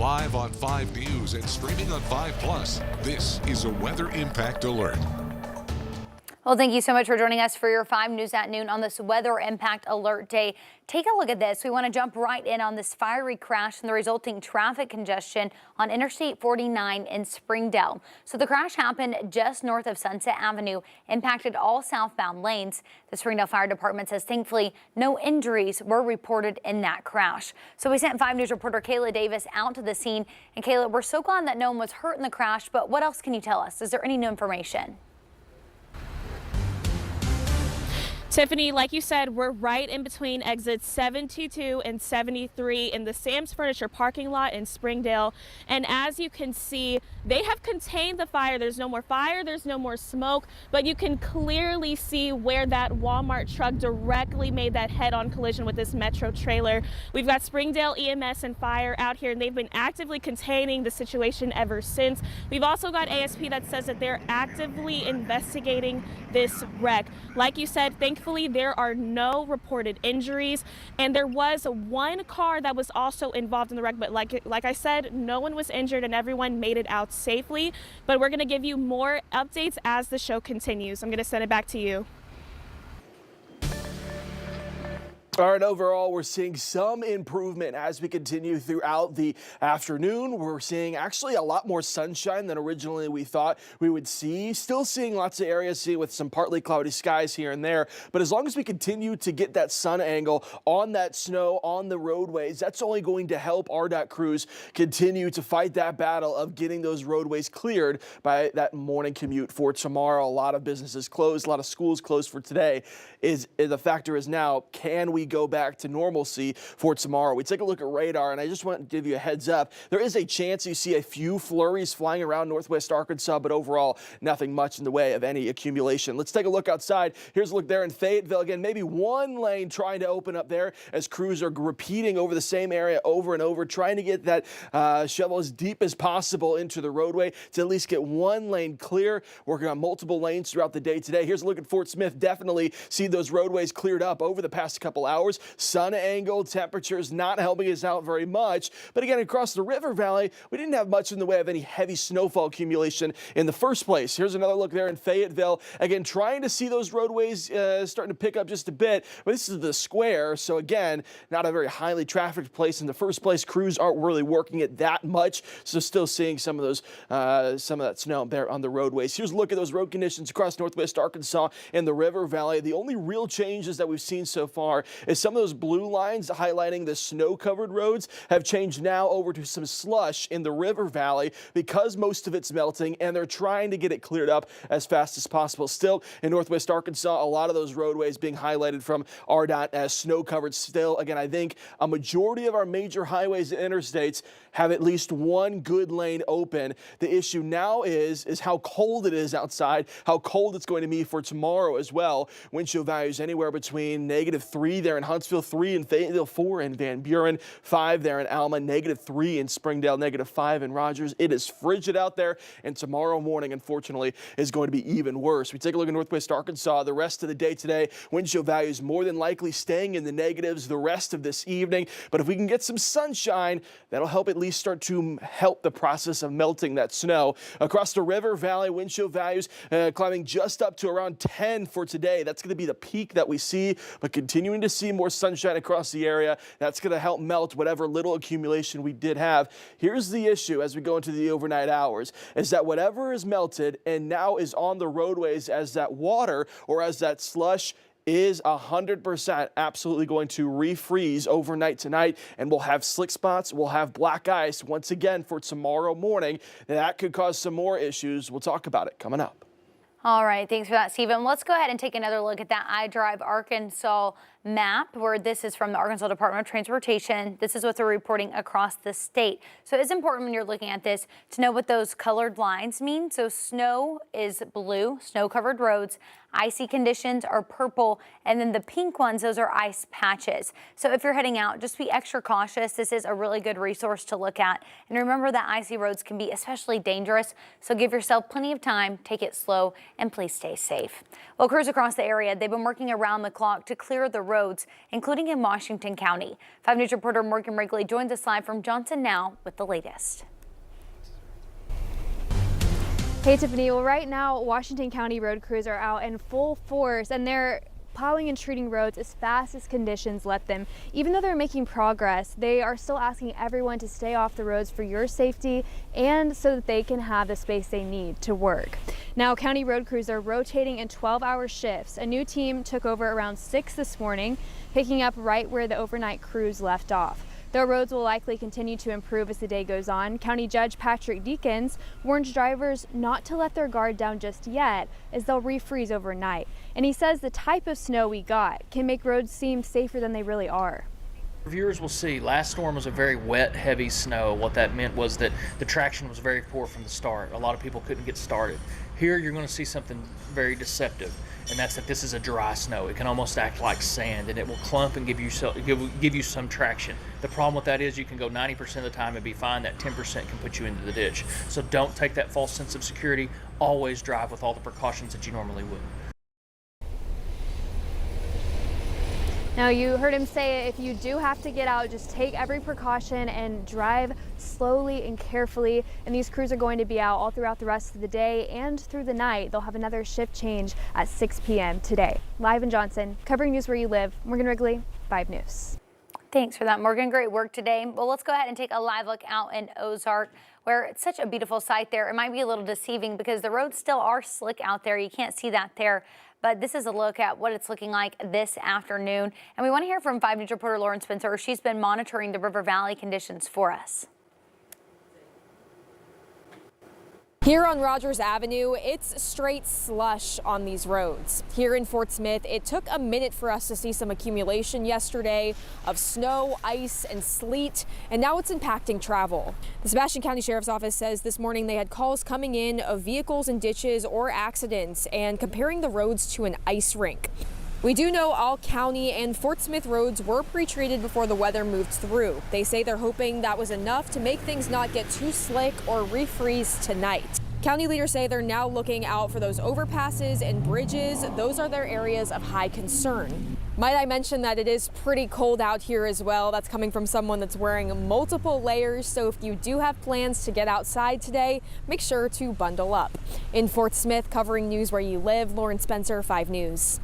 Live on 5 News and streaming on 5 Plus, this is a weather impact alert. Well, thank you so much for joining us for your 5 News at noon on this weather impact alert day. Take a look at this. We want to jump right in on this fiery crash and the resulting traffic congestion on Interstate 49 in Springdale. So the crash happened just north of Sunset Avenue, impacted all southbound lanes. The Springdale Fire Department says thankfully no injuries were reported in that crash. So we sent 5 News reporter Kayla Davis out to the scene. And Kayla, we're so glad that no one was hurt in the crash, but what else can you tell us? Is there any new information? Tiffany, like you said, we're right in between exits 722 and 73 in the Sam's Furniture parking lot in Springdale. And as you can see, they have contained the fire. There's no more fire, there's no more smoke, but you can clearly see where that Walmart truck directly made that head-on collision with this Metro trailer. We've got Springdale EMS and fire out here, and they've been actively containing the situation ever since. We've also got ASP that says that they're actively investigating this wreck. Like you said, thankfully there are no reported injuries, and there was one car that was also involved in the wreck, but like I said, no one was injured and everyone made it out safely. But we're going to give you more updates as the show continues. I'm going to send it back to you. All right, overall, we're seeing some improvement as we continue throughout the afternoon. We're seeing actually a lot more sunshine than originally we thought we would see. Still seeing lots of areas with some partly cloudy skies here and there. But as long as we continue to get that sun angle on that snow on the roadways, that's only going to help RDOT crews continue to fight that battle of getting those roadways cleared by that morning commute for tomorrow. A lot of businesses closed, a lot of schools closed for today. The factor is now, can we go back to normalcy for tomorrow? We take a look at radar, and I just want to give you a heads up. There is a chance you see a few flurries flying around northwest Arkansas, but overall, nothing much in the way of any accumulation. Let's take a look outside. Here's a look there in Fayetteville. Again, maybe one lane trying to open up there as crews are repeating over the same area over and over, trying to get that shovel as deep as possible into the roadway to at least get one lane clear, working on multiple lanes throughout the day today. Here's a look at Fort Smith. Definitely see those roadways cleared up over the past couple hours. Sun angle, temperatures not helping us out very much. But again, across the river valley, we didn't have much in the way of any heavy snowfall accumulation in the first place. Here's another look there in Fayetteville. Again, trying to see those roadways starting to pick up just a bit. But this is the square, so again, not a very highly trafficked place in the first place. Crews aren't really working it that much, so still seeing some of those, some of that snow there on the roadways. Here's a look at those road conditions across northwest Arkansas and the river valley. The only real changes that we've seen so far is some of those blue lines highlighting the snow-covered roads have changed now over to some slush in the river valley because most of it's melting, and they're trying to get it cleared up as fast as possible. Still, in northwest Arkansas, a lot of those roadways being highlighted from RDOT as snow-covered still. Again, I think a majority of our major highways and interstates have at least one good lane open. The issue now is how cold it is outside, how cold it's going to be for tomorrow as well. Wind chill values anywhere between -3 there in Huntsville, 3 in Fayetteville, 4 in Van Buren, 5 there in Alma, -3 in Springdale, -5 in Rogers. It is frigid out there, and tomorrow morning, unfortunately, is going to be even worse. We take a look at northwest Arkansas. The rest of the day today, wind chill values more than likely staying in the negatives the rest of this evening. But if we can get some sunshine, that'll help at least start to help the process of melting that snow. Across the river valley, wind chill values climbing just up to around 10 for today. That's going to be the peak that we see, but continuing to see more sunshine across the area. That's going to help melt whatever little accumulation we did have. Here's the issue as we go into the overnight hours, is that whatever is melted and now is on the roadways as that water or as that slush is 100% absolutely going to refreeze overnight tonight, and we'll have slick spots, we'll have black ice once again for tomorrow morning. That could cause some more issues. We'll talk about it coming up. All right, thanks for that, Stephen. Let's go ahead and take another look at that iDrive Arkansas map, where this is from the Arkansas Department of Transportation. This is what they're reporting across the state. So it's important when you're looking at this to know what those colored lines mean. So snow is blue, snow-covered roads. Icy conditions are purple, and then the pink ones, those are ice patches. So if you're heading out, just be extra cautious. This is a really good resource to look at. And remember that icy roads can be especially dangerous, so give yourself plenty of time, take it slow, and please stay safe. Well, crews across the area, they've been working around the clock to clear the road roads, including in Washington County. 5 News reporter Morgan Wrigley joins us live from Johnson now with the latest. Hey Tiffany, well right now Washington County road crews are out in full force and they're plowing and treating roads as fast as conditions let them. Even though they're making progress, they are still asking everyone to stay off the roads for your safety and so that they can have the space they need to work. Now, county road crews are rotating in 12-hour shifts. A new team took over around 6 this morning, picking up right where the overnight crews left off. Though roads will likely continue to improve as the day goes on, County Judge Patrick Deakins warns drivers not to let their guard down just yet as they'll refreeze overnight. And he says the type of snow we got can make roads seem safer than they really are. Viewers will see last storm was a very wet, heavy snow. What that meant was that the traction was very poor from the start. A lot of people couldn't get started. Here you're going to see something very deceptive, and that's that this is a dry snow. It can almost act like sand, and it will clump and give you some traction. The problem with that is you can go 90% of the time and be fine. That 10% can put you into the ditch. So don't take that false sense of security. Always drive with all the precautions that you normally would. Now, you heard him say if you do have to get out, just take every precaution and drive slowly and carefully. And these crews are going to be out all throughout the rest of the day and through the night. They'll have another shift change at 6 p.m. today. Live in Johnson, covering news where you live, Morgan Wrigley, 5 News. Thanks for that, Morgan. Great work today. Well, let's go ahead and take a live look out in Ozark, where it's such a beautiful sight there. It might be a little deceiving because the roads still are slick out there. You can't see that there. But this is a look at what it's looking like this afternoon. And we want to hear from 5 News reporter Lauren Spencer. She's been monitoring the River Valley conditions for us. Here on Rogers Avenue, it's straight slush on these roads. Here in Fort Smith, it took a minute for us to see some accumulation yesterday of snow, ice, and sleet, and now it's impacting travel. The Sebastian County Sheriff's Office says this morning they had calls coming in of vehicles in ditches or accidents and comparing the roads to an ice rink. We do know all county and Fort Smith roads were pre-treated before the weather moved through. They say they're hoping that was enough to make things not get too slick or refreeze tonight. County leaders say they're now looking out for those overpasses and bridges. Those are their areas of high concern. Might I mention that it is pretty cold out here as well. That's coming from someone that's wearing multiple layers. So if you do have plans to get outside today, make sure to bundle up. In Fort Smith, covering news where you live, Lauren Spencer, 5 News.